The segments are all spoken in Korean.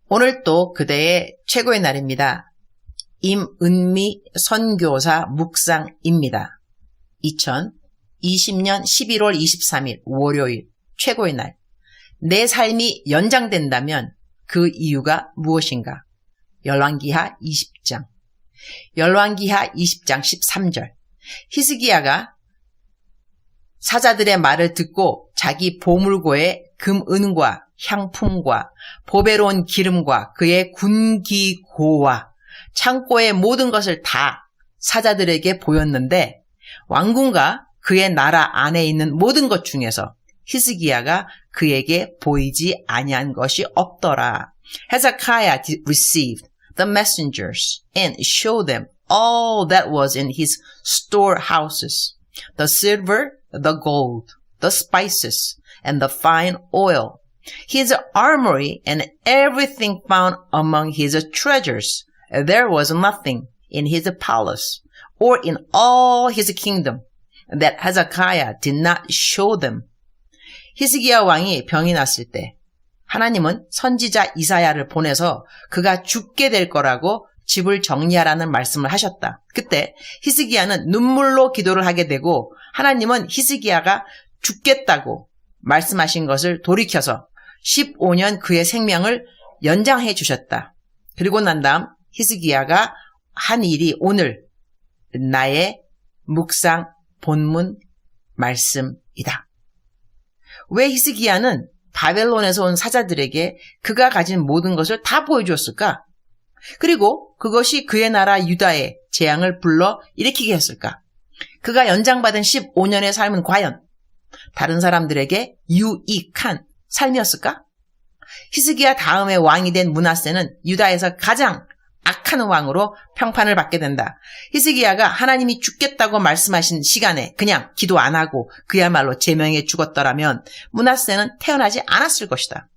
오늘 또 그대의 최고의 날입니다. 임은미 선교사 묵상입니다. 2020년 11월 23일 월요일 최고의 날. 내 삶이 연장된다면 그 이유가 무엇인가? 열왕기하 20장. 열왕기하 20장 13절. 히스기야가 사자들의 말을 듣고 자기 보물고에 금, 은과 향품과 보배로운 기름과 그의 군기고와 창고의 모든 것을 다 사자들에게 보였는데 왕궁과 그의 나라 안에 있는 모든 것 중에서 히스기야가 그에게 보이지 아니한 것이 없더라. Hezekiah received the messengers and showed them all that was in his storehouses, the silver, the gold, the spices, and the fine oil, his armory, and everything found among his treasures. There was nothing in his palace or in all his kingdom that Hezekiah did not show them. 히스기야 왕이 병이 났을 때 하나님은 선지자 이사야를 보내서 그가 죽게 될 거라고 집을 정리하라는 말씀을 하셨다. 그때 히스기야는 눈물로 기도를 하게 되고 하나님은 히스기야가 죽겠다고 말씀하신 것을 돌이켜서 15년 그의 생명을 연장해 주셨다. 그리고 난 다음 히스기야가 한 일이 오늘 나의 묵상 본문 말씀이다. 왜 히스기야는 바벨론에서 온 사자들에게 그가 가진 모든 것을 다 보여주었을까? 그리고 그것이 그의 나라 유다의 재앙을 불러 일으키게 했을까? 그가 연장받은 15년의 삶은 과연 다른 사람들에게 유익한 삶이었을까? 히스기야 다음에 왕이 된 므낫세는 유다에서 가장 악한 왕으로 평판을 받게 된다. 히스기야가 하나님이 죽겠다고 말씀하신 시간에 그냥 기도 안 하고 그야말로 제명에 죽었더라면 므낫세는 태어나지 않았을 것이다.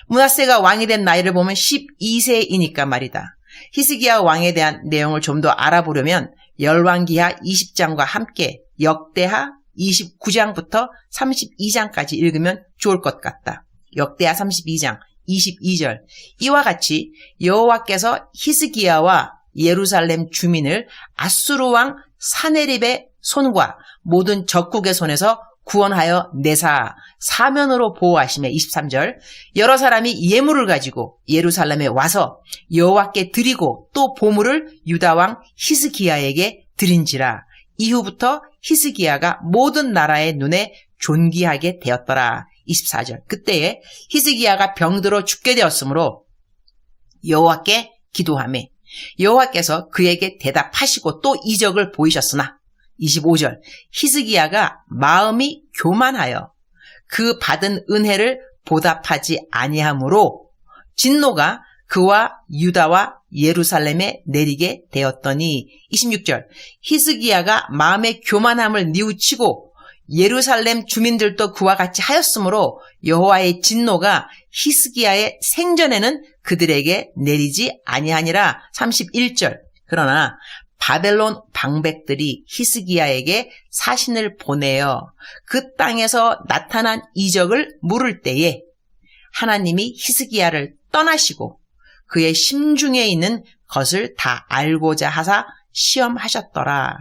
므낫세가 왕이 된 나이를 보면 12세이니까 말이다. 히스기야 왕에 대한 내용을 좀 더 알아보려면 열왕기하 20장과 함께 역대하 29장부터 32장까지 읽으면 좋을 것 같다. 역대하 32장 22절. 이와 같이 여호와께서 히스기야와 예루살렘 주민을 아수르 왕 사네립의 손과 모든 적국의 손에서 구원하여 내사 사면으로 보호하시며 23절. 여러 사람이 예물을 가지고 예루살렘에 와서 여호와께 드리고 또 보물을 유다 왕 히스기야에게 드린지라. 이후부터 히스기야가 모든 나라의 눈에 존귀하게 되었더라. 24절. 그때에 히스기야가 병들어 죽게 되었으므로 여호와께 기도하매 여호와께서 그에게 대답하시고 또 이적을 보이셨으나 25절. 히스기야가 마음이 교만하여 그 받은 은혜를 보답하지 아니하므로 진노가 그와 유다와 예루살렘에 내리게 되었더니 26절. 히스기야가 마음의 교만함을 뉘우치고 예루살렘 주민들도 그와 같이 하였으므로 여호와의 진노가 히스기야의 생전에는 그들에게 내리지 아니하니라. 31절. 그러나 바벨론 방백들이 히스기야에게 사신을 보내어 그 땅에서 나타난 이적을 물을 때에 하나님이 히스기야를 떠나시고 그의 심중에 있는 것을 다 알고자 하사 시험하셨더라.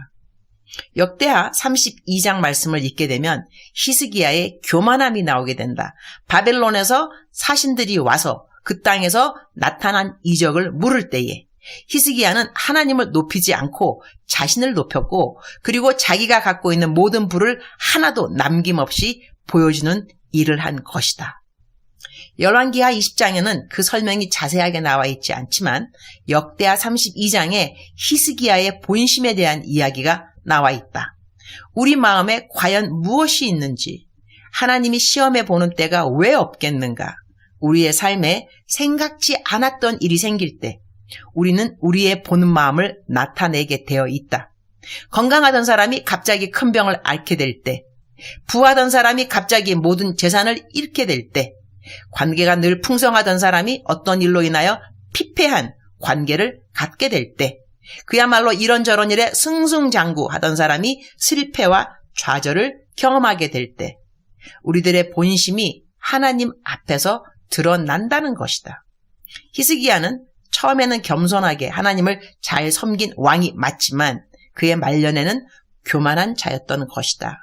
역대하 32장 말씀을 읽게 되면 히스기야의 교만함이 나오게 된다. 바벨론에서 사신들이 와서 그 땅에서 나타난 이적을 물을 때에 히스기야는 하나님을 높이지 않고 자신을 높였고 그리고 자기가 갖고 있는 모든 부를 하나도 남김없이 보여주는 일을 한 것이다. 열왕기하 20장에는 그 설명이 자세하게 나와 있지 않지만 역대하 32장에 히스기야의 본심에 대한 이야기가 나와 있다. 우리 마음에 과연 무엇이 있는지, 하나님이 시험해 보는 때가 왜 없겠는가? 우리의 삶에 생각지 않았던 일이 생길 때 우리는 우리의 보는 마음을 나타내게 되어 있다. 건강하던 사람이 갑자기 큰 병을 앓게 될 때, 부하던 사람이 갑자기 모든 재산을 잃게 될 때, 관계가 늘 풍성하던 사람이 어떤 일로 인하여 피폐한 관계를 갖게 될 때, 그야말로 이런저런 일에 승승장구하던 사람이 실패와 좌절을 경험하게 될 때, 우리들의 본심이 하나님 앞에서 드러난다는 것이다. 히스기야는 처음에는 겸손하게 하나님을 잘 섬긴 왕이 맞지만 그의 말년에는 교만한 자였던 것이다.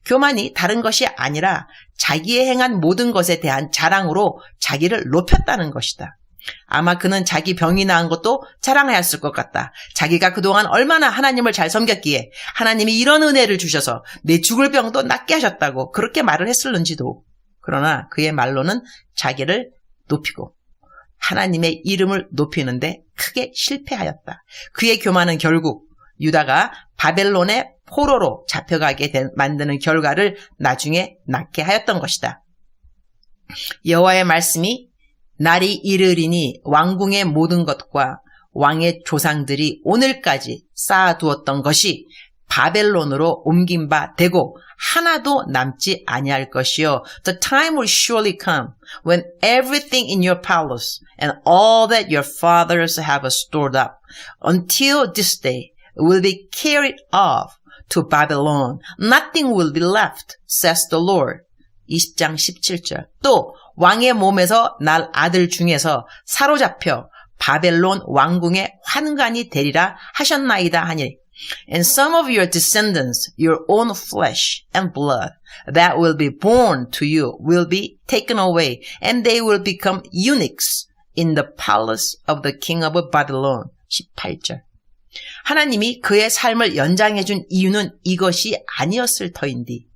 교만이 다른 것이 아니라 자기의 행한 모든 것에 대한 자랑으로 자기를 높였다는 것이다. 아마 그는 자기 병이 나은 것도 자랑하였을 것 같다. 자기가 그동안 얼마나 하나님을 잘 섬겼기에 하나님이 이런 은혜를 주셔서 내 죽을 병도 낫게 하셨다고 그렇게 말을 했을는지도. 그러나 그의 말로는 자기를 높이고 하나님의 이름을 높이는데 크게 실패하였다. 그의 교만은 결국 유다가 바벨론의 포로로 잡혀가게 만드는 결과를 나중에 낳게 하였던 것이다. 여호와의 말씀이 날이 이르리니 왕궁의 모든 것과 왕의 조상들이 오늘까지 쌓아두었던 것이 바벨론으로 옮긴 바 되고 하나도 남지 아니할 것이요. The time will surely come when everything in your palace and all that your fathers have stored up until this day will be carried off to Babylon. Nothing will be left, says the Lord. 20장 17절. 또 왕의 몸에서 날 아들 중에서 사로잡혀 바벨론 왕궁의 환관이 되리라 하셨나이다 하니 And some of your descendants, your own flesh and blood, that will be born to you will be taken away, and they will become eunuchs in the palace of the king of Babylon. 18절. 하나님이 그의 삶을 연장해준 이유는 이것이 아니었을 터인디.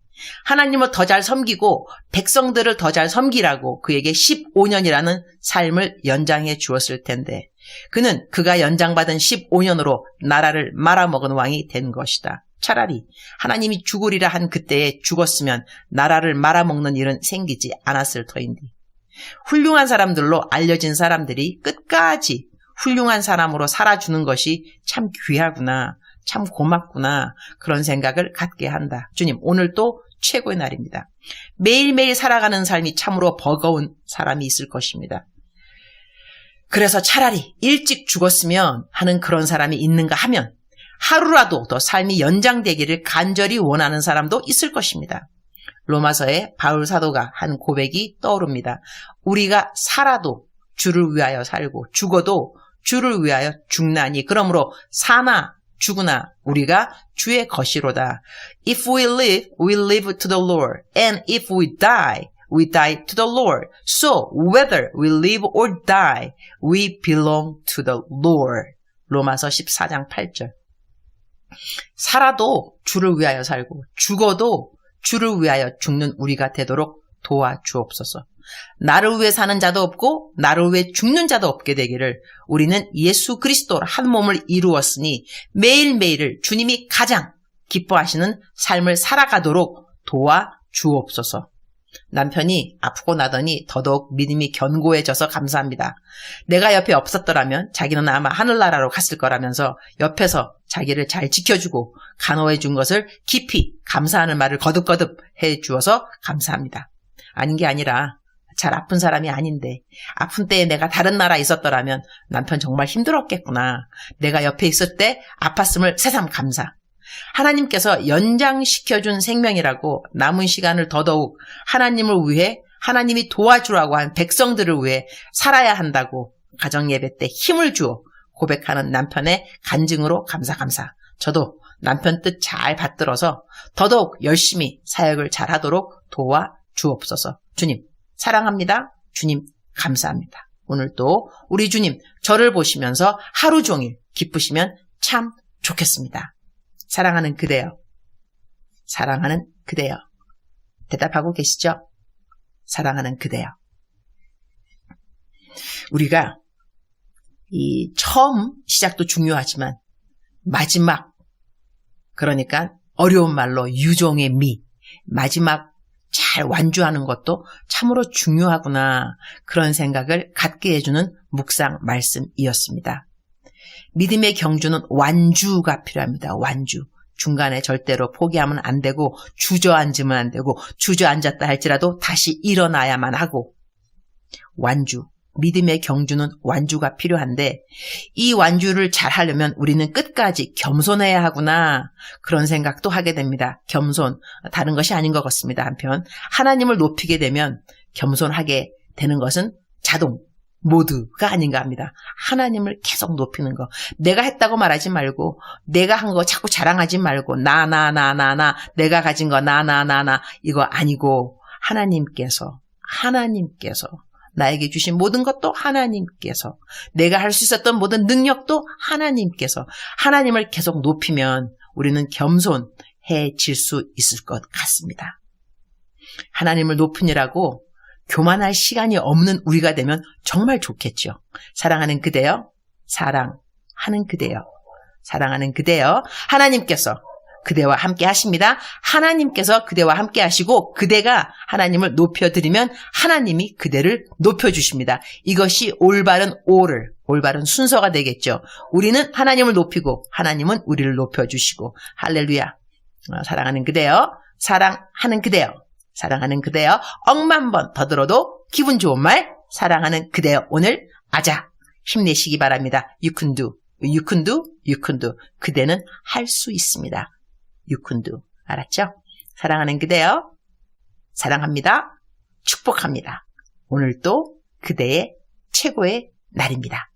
하나님을 더 잘 섬기고 백성들을 더 잘 섬기라고 그에게 15년이라는 삶을 연장해 주었을 텐데 그는 그가 연장받은 15년으로 나라를 말아먹은 왕이 된 것이다. 차라리 하나님이 죽으리라 한 그때에 죽었으면 나라를 말아먹는 일은 생기지 않았을 터인디. 훌륭한 사람들로 알려진 사람들이 끝까지 훌륭한 사람으로 살아주는 것이 참 귀하구나, 참 고맙구나 그런 생각을 갖게 한다. 주님, 오늘 또 최고의 날입니다. 매일매일 살아가는 삶이 참으로 버거운 사람이 있을 것입니다. 그래서 차라리 일찍 죽었으면 하는 그런 사람이 있는가 하면 하루라도 더 삶이 연장되기를 간절히 원하는 사람도 있을 것입니다. 로마서에 바울 사도가 한 고백이 떠오릅니다. 우리가 살아도 주를 위하여 살고 죽어도 주를 위하여 죽나니 그러므로 사나 죽으나 우리가 주의 것이로다. If we live, we live to the Lord. And if we die to the Lord. So whether we live or die, we belong to the Lord. 로마서 14장 8절. 살아도 주를 위하여 살고 죽어도 주를 위하여 죽는 우리가 되도록 도와주옵소서. 나를 위해 사는 자도 없고 나를 위해 죽는 자도 없게 되기를 우리는 예수 그리스도로 한 몸을 이루었으니 매일매일을 주님이 가장 기뻐하시는 삶을 살아가도록 도와주옵소서. 남편이 아프고 나더니 더더욱 믿음이 견고해져서 감사합니다. 내가 옆에 없었더라면 자기는 아마 하늘나라로 갔을 거라면서 옆에서 자기를 잘 지켜주고 간호해 준 것을 깊이 감사하는 말을 거듭거듭 해주어서 감사합니다. 아닌 게 아니라 잘 아픈 사람이 아닌데 아픈 때에 내가 다른 나라에 있었더라면 남편 정말 힘들었겠구나. 내가 옆에 있을 때 아팠음을 새삼 감사. 하나님께서 연장시켜준 생명이라고 남은 시간을 더더욱 하나님을 위해 하나님이 도와주라고 한 백성들을 위해 살아야 한다고 가정예배 때 힘을 주어 고백하는 남편의 간증으로 감사. 저도 남편 뜻 잘 받들어서 더더욱 열심히 사역을 잘하도록 도와주옵소서. 주님 사랑합니다. 주님 감사합니다. 오늘 또 우리 주님 저를 보시면서 하루 종일 기쁘시면 참 좋겠습니다. 사랑하는 그대여. 사랑하는 그대여. 대답하고 계시죠? 사랑하는 그대여. 우리가 이 처음 시작도 중요하지만 마지막, 그러니까 어려운 말로 유종의 미, 마지막 잘 완주하는 것도 참으로 중요하구나 그런 생각을 갖게 해주는 묵상 말씀이었습니다. 믿음의 경주는 완주가 필요합니다. 완주. 중간에 절대로 포기하면 안 되고 주저앉으면 안 되고 주저앉았다 할지라도 다시 일어나야만 하고 완주. 믿음의 경주는 완주가 필요한데 이 완주를 잘 하려면 우리는 끝까지 겸손해야 하구나 그런 생각도 하게 됩니다. 겸손. 다른 것이 아닌 것 같습니다. 한편 하나님을 높이게 되면 겸손하게 되는 것은 자동. 모두가 아닌가 합니다. 하나님을 계속 높이는 거. 내가 했다고 말하지 말고, 내가 한 거 자꾸 자랑하지 말고, 나, 내가 가진 거, 나, 이거 아니고, 하나님께서, 나에게 주신 모든 것도 하나님께서, 내가 할 수 있었던 모든 능력도 하나님께서, 하나님을 계속 높이면 우리는 겸손해질 수 있을 것 같습니다. 하나님을 높이느라고 교만할 시간이 없는 우리가 되면 정말 좋겠죠. 사랑하는 그대여, 사랑하는 그대여, 하나님께서 그대와 함께 하십니다. 하나님께서 그대와 함께 하시고 그대가 하나님을 높여드리면 하나님이 그대를 높여주십니다. 이것이 올바른 순서가 되겠죠. 우리는 하나님을 높이고 하나님은 우리를 높여주시고, 할렐루야. 사랑하는 그대여, 사랑하는 그대여, 억만 번 더 들어도 기분 좋은 말, 사랑하는 그대여. 오늘 아자, 힘내시기 바랍니다. You can do. 그대는 할 수 있습니다. You can do. 알았죠? 사랑하는 그대여, 사랑합니다. 축복합니다. 오늘도 그대의 최고의 날입니다.